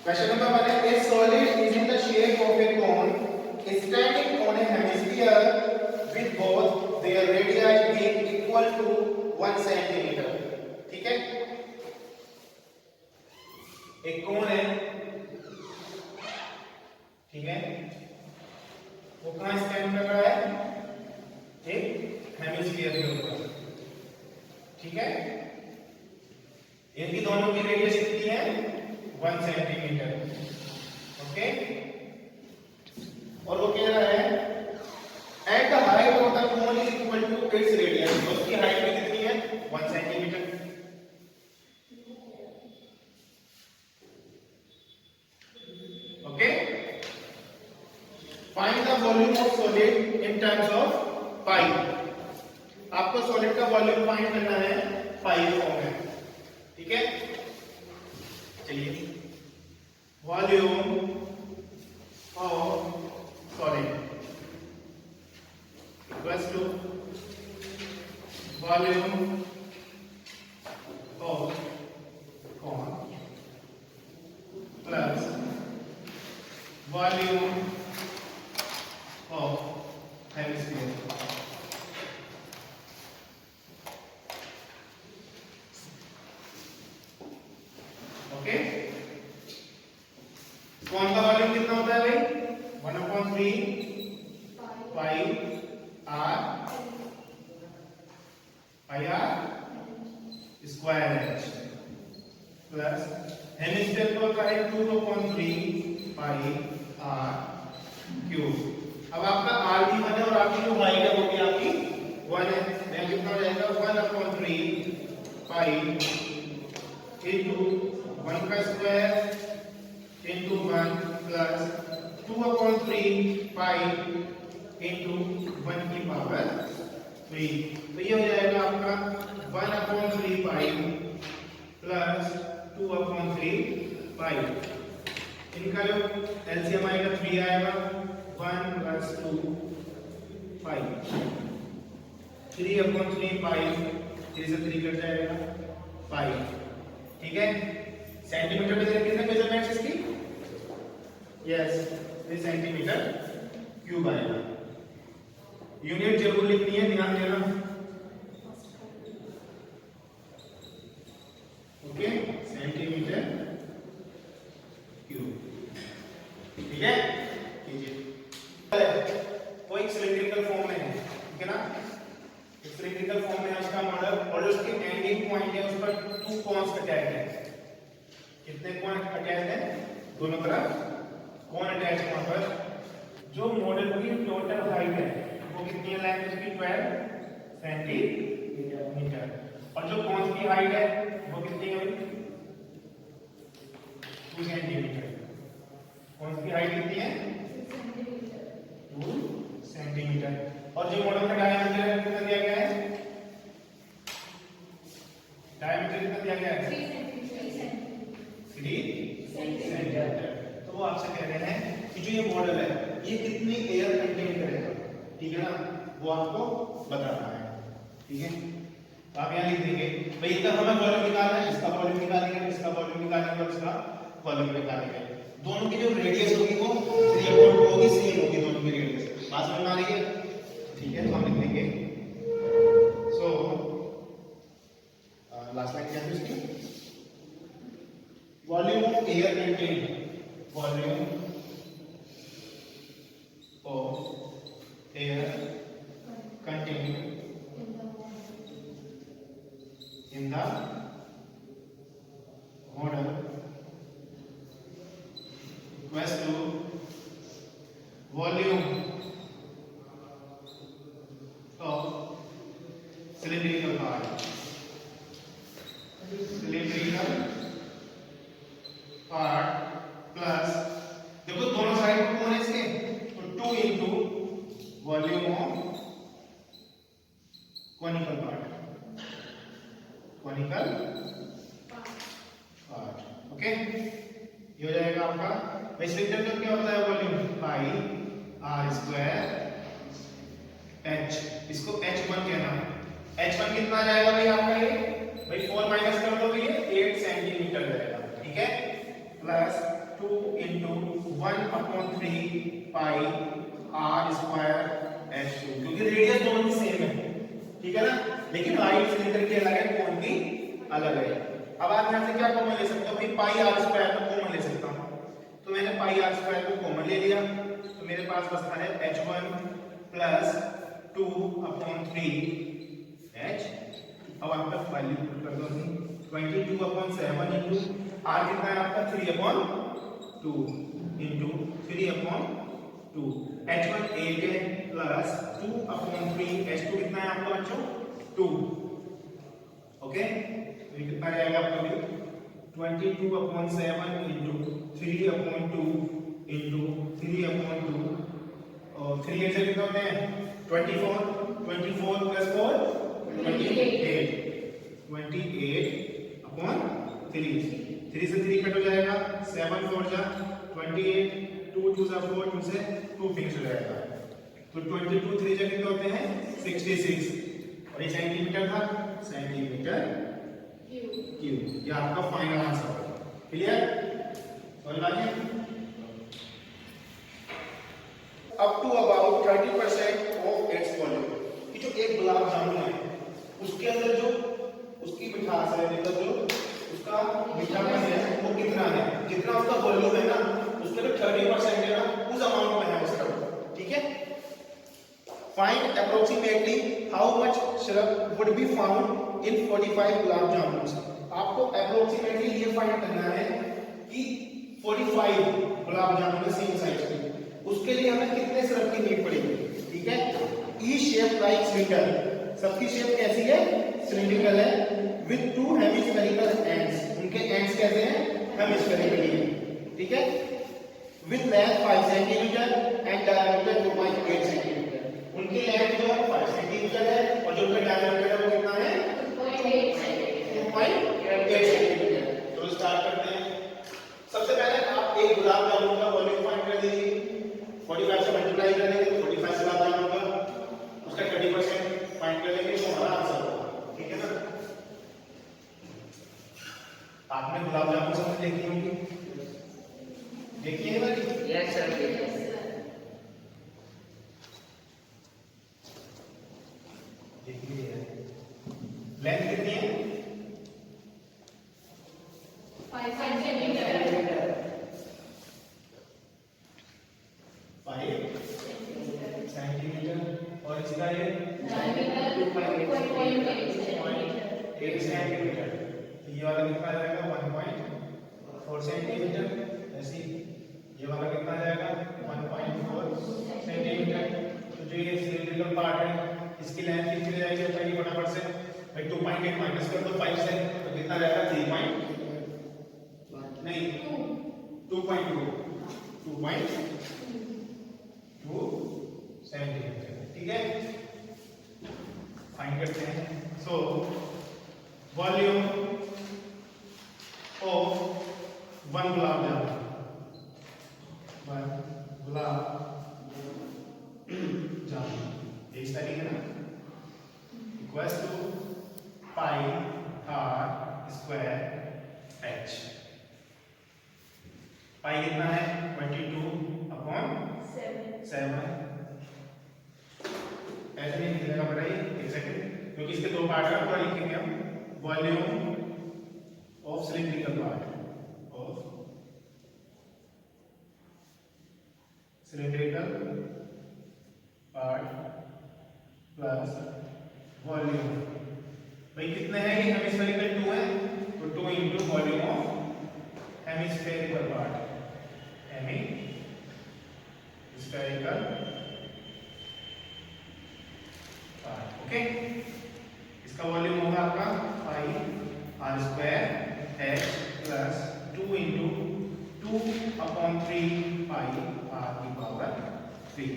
Question number 1 है a solid is in the shape of a cone standing on a hemisphere with both their radii being equal to 1 centimeter. ठीक है, एक कोन है, ठीक है, वो कहां स्टैंड कर रहा है? एक हेमिस्फीयर के ऊपर, ठीक है। इनकी दोनों की रेडियस कितनी है? 1 सेंटीमीटर, ओके। और वो कह रहा है at the height of the cone is equal to its radius, उसकी हाइट भी कितनी है? 1 centimetre. Okay, find the volume of solid in terms of pi. आपको सॉलिड का वॉल्यूम फाइंड करना है पाई फॉर्म में, ठीक है। चलिए, volume of solid equals to volume of cone plus volume of hemisphere. Okay, कौन का वॉल्यूम कितना होता है भाई? 1/3 pi are square H plus hemisphere को होता है 2/3 पाई आर क्यूब। अब आपका आर भी 1 है और आपकी जो हाइट है वो भी आपकी 1 है। मैं कितना हो जाएगा? 1/3 पाई into 1 का स्क्वायर into 1 प्लस 2/3 पाई into 1 की पावर 3। तो ये हो जाएगा आपका 1/3 पाई प्लस 2/3 पाई। इनका जो एलसीएम आएगा 3 आएगा, 1 प्लस 2 पाई, 3/3 पाई, 3 से 3 कट जाएगा पाई, ठीक है। सेंटीमीटर में कितने मेजरमेंट्स इसकी? यस, 3 सेंटीमीटर क्यूब आएगा। यूनिट जरूर लिखनी है, ध्यान देना, ओके, सेंटीमीटर क्यूब, ठीक है। कोई सिलिंड्रिकल फॉर्म में है, ठीक है ना, सिलिंड्रिकल फॉर्म में है उसका मॉडल और जो उसके एंडिंग पॉइंट है उस पर 2 कॉन्स अटैच है। कितने कॉन अटैच है? दोनों तरफ कॉन अटैच है। वहां पर जो मॉडल की टोटल हाइट है वो कितनी है? लेंथ उसकी 12 सेंटीमीटर और जो कॉन्स की हाइट है वो कितनी है? 2 सेंटीमीटर। कॉन्स की हाइट कितनी है? 2 सेंटीमीटर। और जो मॉडल का डायमीटर कितना दिया गया है? डायमीटर कितना दिया गया है? 3 सेंटीमीटर। तो वो आपसे कह रहे हैं कि जो ये मॉडल है ये कितनी एयर कंटेन करेगा, ठीक है ना, वो आपको बताना है, ठीक है। तो आप यहाँ लिख देंगे भाई इतना हमें वॉल्यूम निकालना है, इसका वॉल्यूम निकालेंगे, इसका वॉल्यूम निकालेंगे और इसका वॉल्यूम निकालेंगे। दोनों की जो रेडियस होगी वो 3/2 होगी, सेम होगी दोनों की रेडियस। बात समझ में आ रही है? ठीक है, तो हम लिख देंगे सो लास्ट लाइन क्या थी उसकी? Volume of air content, volume of air content in the model equals to volume of cylindrical part, cylindrical part plus, देखो दोनों साइड को कौन है इसके, तो 2 into volume of conical part, conical part, okay. ये हो जाएगा आपका भाई सिलिंडर क्या होता है? Volume pi are square h, इसको h1 कहना है। h1 कितना आ जाएगा भाई आपका? ये भाई 4 माइनस कर दो तो ये 8 सेंटीमीटर जाएगा, ठीक है, प्लस 2 into 1/3 पाई r स्क्वायर h2, क्योंकि रेडियस दोनों की सेम है, ठीक है ना, लेकिन हाइट सिलेंडर की अलग है, कोण की अलग है। अब आप यहां से क्या कॉमन ले सकते हो भाई, पाई r स्क्वायर को कॉमन ले सकता हूं, तो मैंने पाई r स्क्वायर को कॉमन ले लिया, तो मेरे पास बचता है h1 प्लस 2/3 h। अब आप तक वैल्यू पुट कर दो, 22/7 इंटू r कितना है आपका 3/2 इंटू 3/2, h1 8 है प्लस 2/3 h2 कितना है आपका बच्चों 2। ओके, तो ये कितना जाएगा आपका भी 22/7 इंटू 3/2 इंटू 3/2, और 3 से कितना होते हैं 24, 24 प्लस 4 28, 28/3, 3 से 3 कट हो जाएगा, 7 4 जा 28, 2 2 जा 4, 2 से 2 फिनिश हो जाएगा, तो 22 3 जा कितने होते हैं 66, और ये सेंटीमीटर था, सेंटीमीटर क्यूब। ये आपका फाइनल आंसर है, क्लियर, समझ आ गया। Up to about 30% of its volume, कि जो एक गुलाब जामुन है उसके अंदर जो उसकी मिठास है, मतलब जो उसका मीठापन है वो कितना है, जितना उसका वॉल्यूम है ना उसके जो 30% है ना उस अमाउंट में है उसका, ठीक है। Find approximately how much syrup would be found in 45 gulab जामुन। आपको अप्रोक्सीमेटली ये फाइंड करना है कि 45 गुलाब जामुन सेम साइज की, उसके लिए हमें कितने सिरप की नीड पड़ेगी, ठीक है। ई शेप लाइक सिलेंडर, सबकी शेप कैसी है सिलिंड्रिकल है, विद 2 हेमिस्फेरिकल एंड्स, उनके एंड्स कैसे हैं हेमिस्फेरिकल है, ठीक है। With length 5 centimetre and diameter 2.8 centimetre, उनकी लेंथ जो है 5 सेंटीमीटर है और जो उनका डायमीटर है वो कितना है 2.8 सेंटीमीटर। तो स्टार्ट करते हैं। सबसे पहले आप एक गुलाब जामुन का वॉल्यूम फाइंड कर लीजिए, 45 से मल्टीप्लाई कर लेंगे तो 45 गुलाब जामुन का उसका 30% फाइंड कर लेंगे तो हमारा आंसर होगा, ठीक है ना। आपने गुलाब जामुन समझ देखी होंगी, देखिए है ना, यस सर, देखिए लेंथ कितनी है 5 सेंटीमीटर, 5 सेंटीमीटर, और इसका ये डायमीटर 2.8 सेंटीमीटर, तो ये वाला कितना जाएगा 1.4 सेंटीमीटर, ऐसे ये वाला कितना जाएगा 1.4 सेंटीमीटर। तो जो ये सिलिंड्रिकल पार्ट है इसकी लेंथ कितनी जाएगी बताइए फटाफट से भाई, 2.8 माइनस कर दो 5 से तो कितना जाएगा 3 नहीं 2.2 सेंटीमीटर, ठीक है। फाइंड करते हैं। So volume of 1 gulab jamun, 1 gulab jamun एक स्पेलिंग है ना, equals to pi r square h। Pi कितना है 22/7, ऐसे नहीं लिखेगा बेटा ये, एक सेकंड, क्योंकि इसके दो पार्ट है, पूरा लिखेंगे हम। Volume of cylindrical part, of cylindrical part plus volume, भाई कितने हैं ये हेमिस्फेरिकल 2 है तो 2 into volume of hemispherical part, hemispherical part, okay. इसका वॉल्यूम होगा आपका पाई r square h plus 2 into 2/3 पाई r की पावर 3,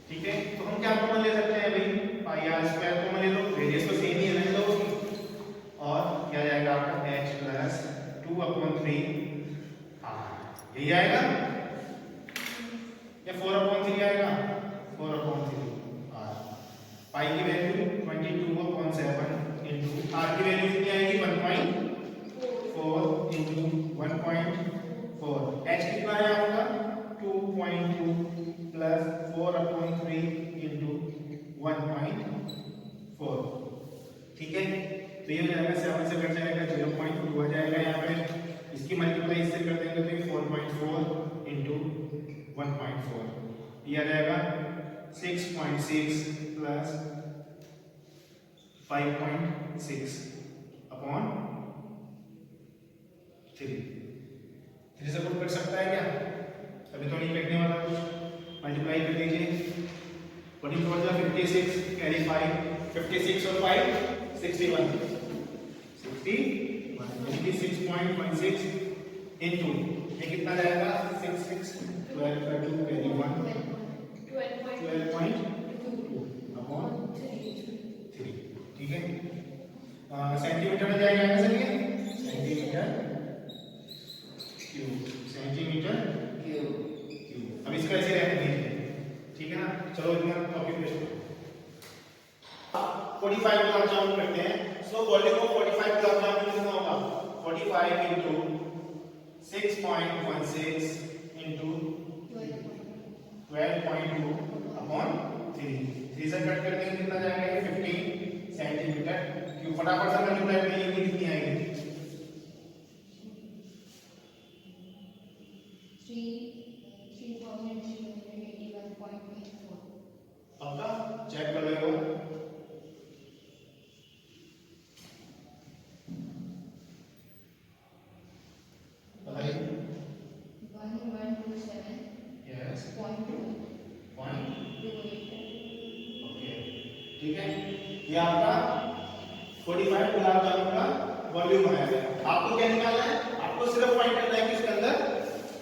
ठीक है। तो हम क्या कॉमन ले सकते हैं भाई, पाई r स्क्वायर कॉमन ले लो, रेडियस तो सेम ही है ना दोनों की, और क्या जाएगा आपका h प्लस 2/3 r, यही आएगा या 4/3 आएगा, 4/3 r। पाई की वैल्यू 22/7 इंटू r की वैल्यू कितनी आएगी 1.4 इंटू 1.4, h की ठीक है, तो ये हो जाएगा 7 से कट जाएगा 0.2 आ जाएगा यहाँ पे, इसकी मल्टीप्लाई इससे कर देंगे तो ये 4.4 इंटू 1.4 ये आ जाएगा 6.6 प्लस 5.6 अपॉन 3 से पुट कर सकता है क्या? अभी तो नहीं कटने वाला कुछ, मल्टीप्लाई कर दीजिए 24 जा 56 कैरी 5 56 और 5 61 यानी 6.16 इनटू ये कितना जाएगा 66 12 का 2 कैरी 1 12.2 अपॉन 3 ठीक है। सेंटीमीटर में जाएगा ना सर, ये सेंटीमीटर क्यूब अब इसका ऐसे रहने दीजिए, ठीक है ना। चलो इतना कॉपी पेस्ट 45 गुलाब जामुन करते हैं। सो वॉल्यूम ऑफ 45 गुलाब जामुन कितना होगा? 45 इंटू 6.16 इंटू 12.2 अपॉन 3 से कट कर देंगे कितना जाएगा? ये 15 सेंटीमीटर क्यूब। फटाफट से मल्टीप्लाई करिए कितनी आएगी? 3,381.84 पक्का चेक कर लो। बताइए 1127 यस पॉइंट ओके ठीक है। ये आपका 45 गुलाब जामुन का वॉल्यूम आया है। आपको क्या निकालना है? आपको सिर्फ फाइंड करना है कि इसके अंदर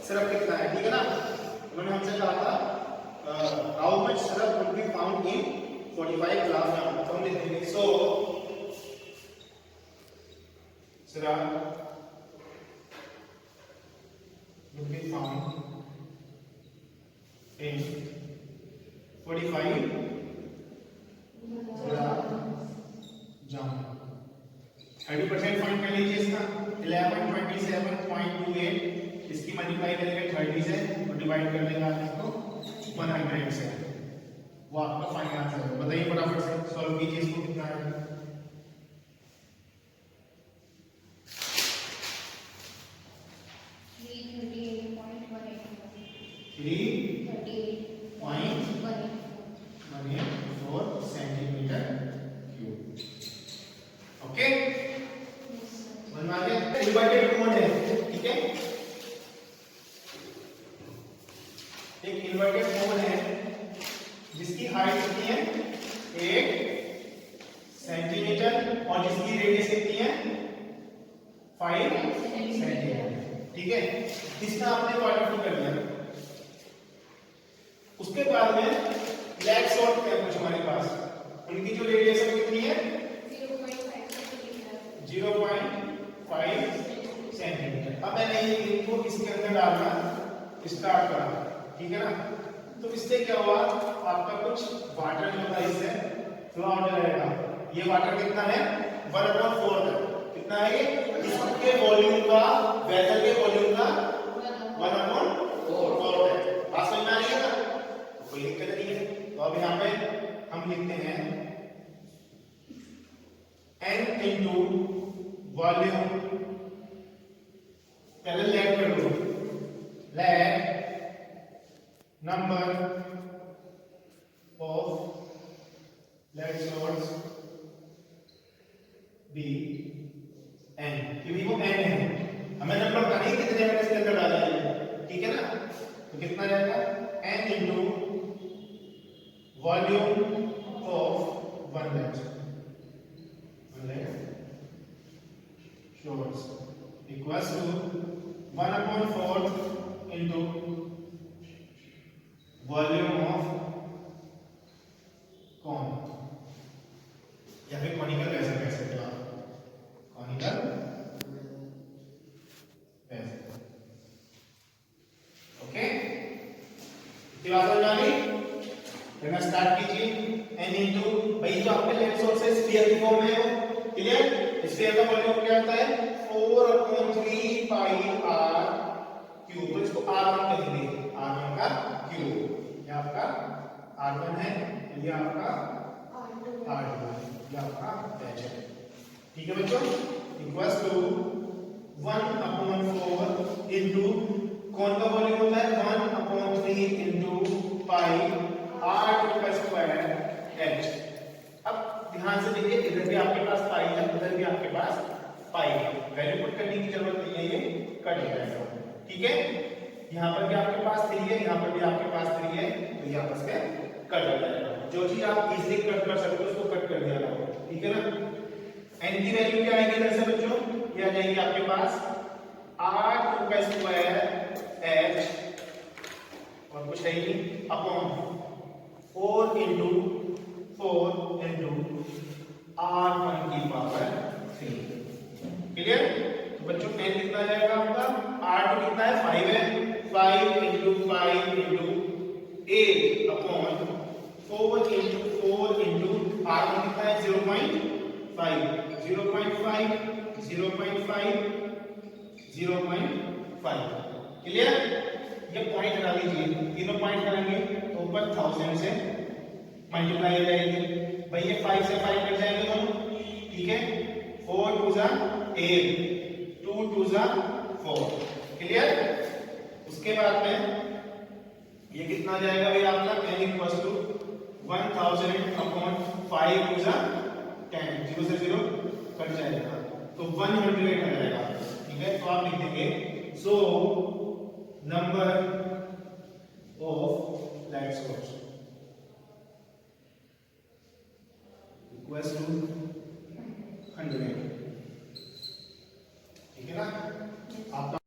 सिरप कितना है, ठीक है ना। उन्होंने हमसे कहा था how much syrup would be found in 45 gulab jamun, तो हम लिखेंगे so syrup would be found in 45 gulab jamun. 30% find कर लीजिए इसका 1127.28 इसकी मल्टीप्लाई करेंगे 30 से और डिवाइड कर देंगे आप इसको 100 से, वो आपका फाइनल आंसर है। बताइए फटाफट से सॉल्व कीजिए इसको कितना है। 3.184 सेंटीमीटर क्यूब। ओके समझ में आ गया? इन्वर्टेड कोन है, ठीक है। एक इन्वर्टेड कोन है जिसकी हाइट कितनी है 8 सेंटीमीटर और जिसकी रेडियस कितनी है 5 सेंटीमीटर, ठीक है। इसका आपने क्वार्टर टू कर लिया। उसके बाद में लेग शॉर्ट है कुछ हमारे पास, उनकी जो रेडियस है कितनी है 0.5 सेंटीमीटर। अब मैंने ये इनको इसके अंदर डालना स्टार्ट करा, ठीक है ना। तो इससे क्या हुआ आपका कुछ वाटर जो था इससे फ्लो आउट रहेगा। ये वाटर कितना है 1/4 है। कितना है ये? इसके वॉल्यूम का वेसल के वॉल्यूम का 1/4 है। बात समझ में आ रही है ना? कोई दिक्कत नहीं है। तो अब यहाँ पे हम लिखते हैं n इंटू वॉल्यूम, पहले लेग कर लो, let number of lead shots be n, क्योंकि वो n है, हमें नंबर का नहीं कितने हमने इसके अंदर डाला है, ठीक है ना। तो कितना जाएगा n into volume of one leg shots equals to 1/4 into volume of cone, या फिर कॉनिकल वेसल कह सकते हो आप, कॉनिकल वेसल। ओके बात समझ में आ गई? करना स्टार्ट कीजिए। n इंटू भाई जो आपके लेग सोर्स है स्फीयर की फॉर्म में है, क्लियर। स्फीयर का वॉल्यूम क्या होता है 4/3 पाई r क्यूब, तो इसको r1 कहेंगे, r1 का क्यूब। ये आपका r1 है, ये आपका r2 है, ये आपका बैच है। ठीक है बच्चों, इक्वल्स टू 1/4 इंटू कौन का वॉल्यूम होता है 1/3 इंटू पाई r का स्क्वायर h। अब ध्यान से देखिए, इधर भी आपके पास पाई है, उधर भी आपके पास पाई है, वैल्यू पुट करने की जरूरत नहीं है, ये कट जाएगा। ठीक है, यहाँ पर भी आपके पास 3 है, यहाँ पर भी आपके पास 3 है, तो ये आपस में कट जाएगा। जो चीज आप इजीली कट कर सकते हो उसको कट कर दिया जाएगा। ठीक है ना, n की वैल्यू क्या आएगी इधर से बच्चों, ये आ जाएगी आपके पास r का स्क्वायर h और कुछ है ही अपॉन 4 इंटू r1 की पावर 3। क्लियर? तो बच्चों n कितना जाएगा आपका, r2 कितना है 5 है, 5 इंटू 8 अपॉन 4 इंटू r1 कितना है 0.5। क्लियर? ये पॉइंट हटा लीजिए, तीनों पॉइंट हटाएंगे तो ऊपर 1000 से मल्टीप्लाई हो जाएगी। भाई ये 5 से 5 कट जाएंगे दोनों। ठीक है, 4 2 जा 8, 2 2 जा 4। क्लियर? उसके बाद में ये कितना जाएगा भाई आपका n इक्वल्स टू 1000 अपॉन 5 2 जा 10, 0 से 0 कट जाएगा तो 100 आ जाएगा। ठीक है, तो आप लिख देंगे so number of light source equals to 100। ठीक है ना, आपका